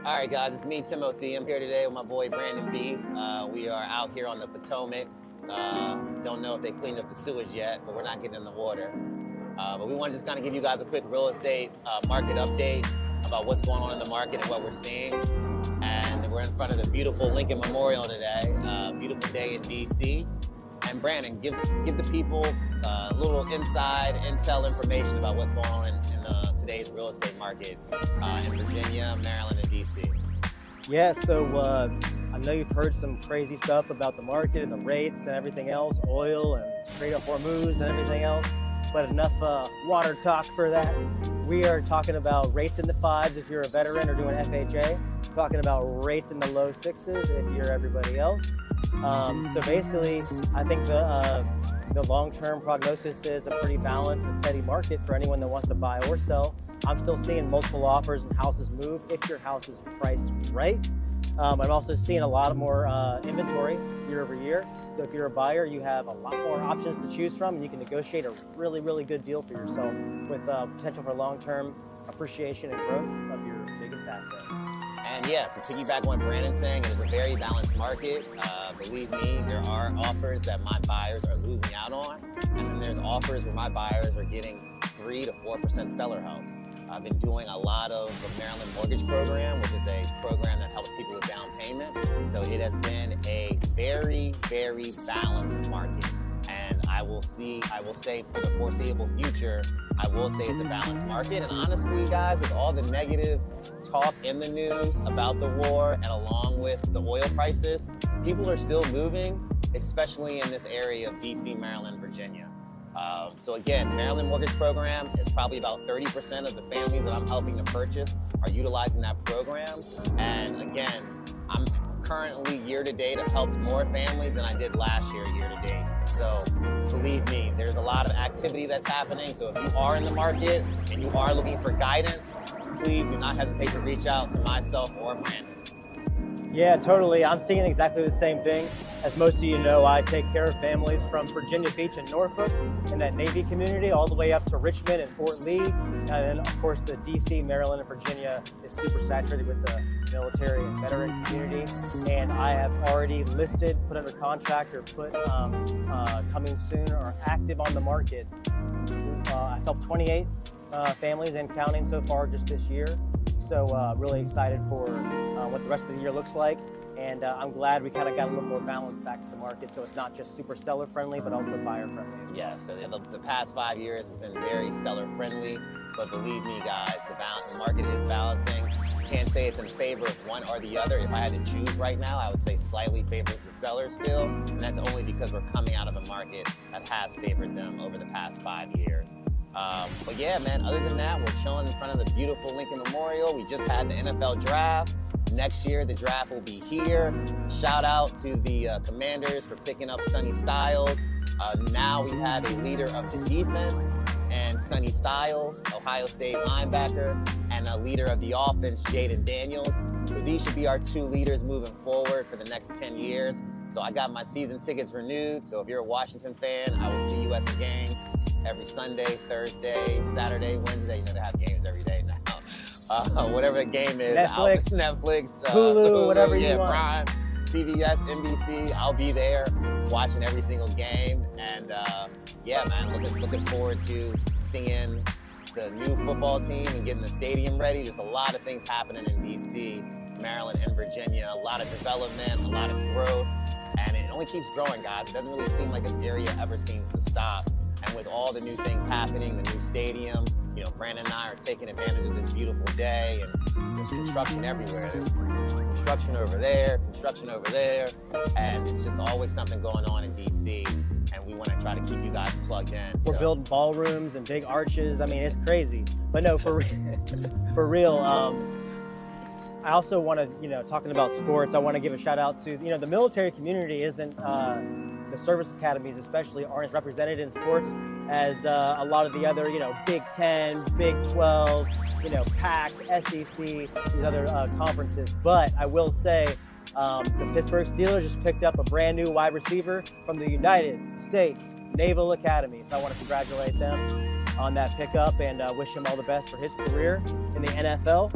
All right, guys, it's me, Timothy. I'm here today with my boy Branden B. We are out here on the Potomac. Don't know if they cleaned up the sewage yet, but we're not getting in the water. But we want to just kind of give you guys a quick real estate market update about what's going on in the market and what we're seeing. And we're in front of the beautiful Lincoln Memorial today. Beautiful day in DC. And Branden, give the people a little inside intel information about what's going on in today's real estate market in Virginia, Maryland, and DC. Yeah, so I know you've heard some crazy stuff about the market and the rates and everything else, oil and straight up Hormuz and everything else, but enough water talk for that. We are talking about rates in the fives if you're a veteran or doing FHA, talking about rates in the low sixes if you're everybody else. So basically, I think the long-term prognosis is a pretty balanced and steady market for anyone that wants to buy or sell. I'm still seeing multiple offers and houses move if your house is priced right. I'm also seeing a lot more inventory year over year. So if you're a buyer, you have a lot more options to choose from, and you can negotiate a really, really good deal for yourself with potential for long-term appreciation and growth of your biggest asset. And yeah, to piggyback on what Brandon's saying, it is a very balanced market. Believe me, there are offers that my buyers are losing out on, and then there's offers where my buyers are getting 3 to 4% seller help. I've been doing a lot of the Maryland Mortgage Program, which is a program that helps people with down payment. So it has been a very, very balanced market. And I will say for the foreseeable future, I will say it's a balanced market. And honestly, guys, with all the negative talk in the news about the war and along with the oil prices, people are still moving, especially in this area of DC, Maryland, Virginia. So again, Maryland Mortgage Program is probably about 30% of the families that I'm helping to purchase are utilizing that program. And again, I'm currently year to date, I've helped more families than I did last year to date. So believe me, there's a lot of activity that's happening. So if you are in the market and you are looking for guidance, please do not hesitate to reach out to myself or Brandon. Yeah, totally. I'm seeing exactly the same thing. As most of you know, I take care of families from Virginia Beach and Norfolk in that Navy community all the way up to Richmond and Fort Lee. And then, of course, the DC, Maryland, and Virginia is super saturated with the military and veteran community. And I have already listed, put under contract, or put coming soon or active on the market. I've helped 28 families and counting so far just this year. So really excited for what the rest of the year looks like. And I'm glad we kind of got a little more balance back to the market, so it's not just super seller friendly, but also buyer friendly as well. Yeah, so the past 5 years has been very seller friendly, but believe me, guys, the market is balancing. Can't say it's in favor of one or the other. If I had to choose right now, I would say slightly favors the seller still, and that's only because we're coming out of a market that has favored them over the past 5 years. But yeah, man, other than that, we're chilling in front of the beautiful Lincoln Memorial. We just had the NFL draft. Next year, the draft will be here. Shout out to the Commanders for picking up Sonny Styles. Now we have a leader of the defense and Sonny Styles, Ohio State linebacker, and a leader of the offense, Jaden Daniels. So these should be our 2 leaders moving forward for the next 10 years. So I got my season tickets renewed. So if you're a Washington fan, I will see you at the games every Sunday, Thursday, Saturday, Wednesday. You know, they have games every day now. Whatever the game is, Netflix, Hulu, whatever you want. Prime, CBS, NBC, I'll be there watching every single game. And yeah, man, looking forward to seeing the new football team and getting the stadium ready. There's a lot of things happening in DC, Maryland, and Virginia. A lot of development, a lot of growth, and it only keeps growing, guys. It doesn't really seem like this area ever seems to stop. And with all the new things happening, the new stadium, you know, Brandon and I are taking advantage of this beautiful day, and there's construction everywhere. There's construction over there, and it's just always something going on in DC, and we want to try to keep you guys plugged in. We're building ballrooms and big arches. I mean, it's crazy. But no, for real, I also want to, talking about sports, I want to give a shout out to, the military community isn't, the service academies especially aren't as represented in sports as a lot of the other, Big 10, Big 12, PAC, SEC, these other conferences. But I will say the Pittsburgh Steelers just picked up a brand new wide receiver from the United States Naval Academy. So I want to congratulate them on that pickup and wish him all the best for his career in the NFL.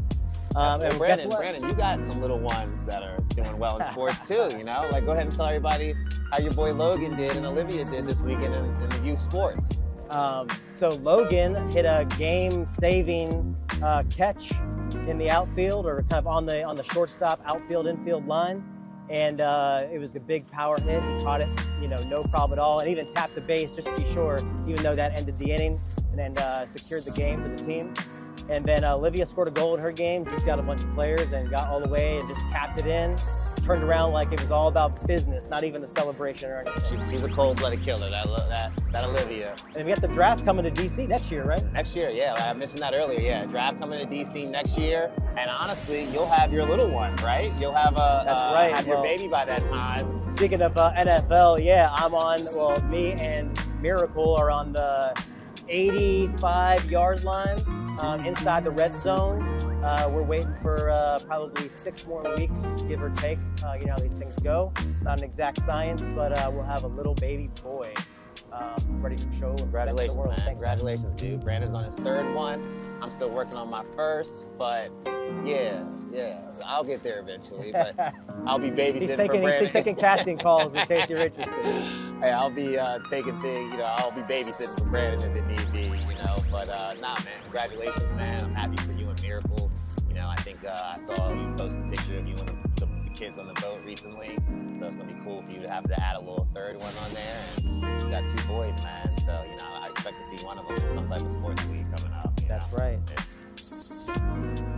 Well, And guess Brandon, what? Brandon, you got some little ones that are doing well in sports too, you know? Like, go ahead and tell everybody how your boy Logan did and Olivia did this weekend in the youth sports. So Logan hit a game-saving catch in the outfield, or kind of on the shortstop outfield infield line, and it was a big power hit. He caught it, no problem at all, and even tapped the base just to be sure, even though that ended the inning, and then secured the game for the team. And then Olivia scored a goal in her game, juked out a bunch of players and got all the way and just tapped it in. Turned around like it was all about business, not even a celebration or anything. She's a cold-blooded killer, that Olivia. And we got the draft coming to DC next year, right? Next year, yeah, I mentioned that earlier. Yeah, draft coming to DC next year, and honestly, you'll have your little one, right? You'll have have your baby by that time. Speaking of NFL, yeah, I'm on. Well, me and Miracle are on the 85-yard line inside the red zone. We're waiting for probably 6 more weeks, give or take. You know how these things go. It's not an exact science, but we'll have a little baby boy ready for show. Congratulations, man. Thanks, Congratulations, dude. Brandon's on his 3rd one. I'm still working on my 1st, but yeah, I'll get there eventually. But I'll be babysitting for Brandon. He's taking casting calls in case you're interested. Hey, I'll be taking things, I'll be babysitting for Brandon if it need be, But nah, man, congratulations, man. I'm happy for you and Miracle. I think I saw you post a picture of you and the kids on the boat recently. So it's gonna be cool for you to have to add a little 3rd one on there. And you got 2 boys, man. So I expect to see one of them in some type of sports league coming up. That's right. Yeah.